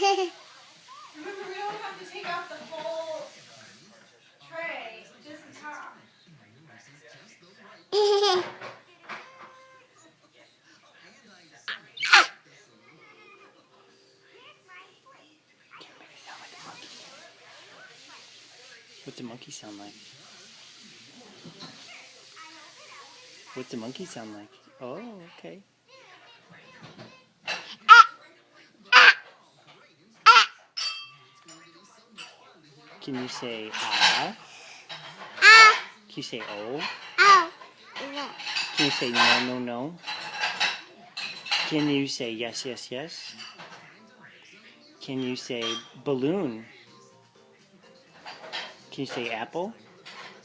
Remember, we don't have to take out the whole tray, just the top. What's a monkey sound like? What's a monkey sound like? Oh, okay. Can you say ah? Can you say oh? Can you say no, no, no? Can you say yes, yes, yes? Can you say balloon? Can you say apple?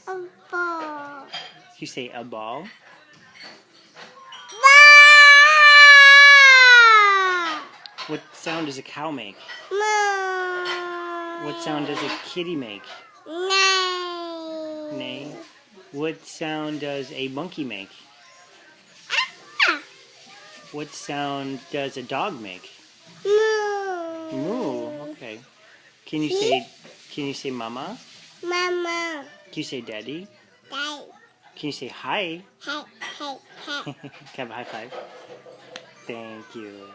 A ball. Can you say a ball? What sound does a cow make? Moo. What sound does a kitty make? Neigh. Neigh. What sound does a monkey make? What sound does a dog make? Moo. Moo. Okay. Can you say mama? Mama. Can you say daddy? Daddy. Can you say hi? Hey, hey, hey. Can I have a high five? Thank you.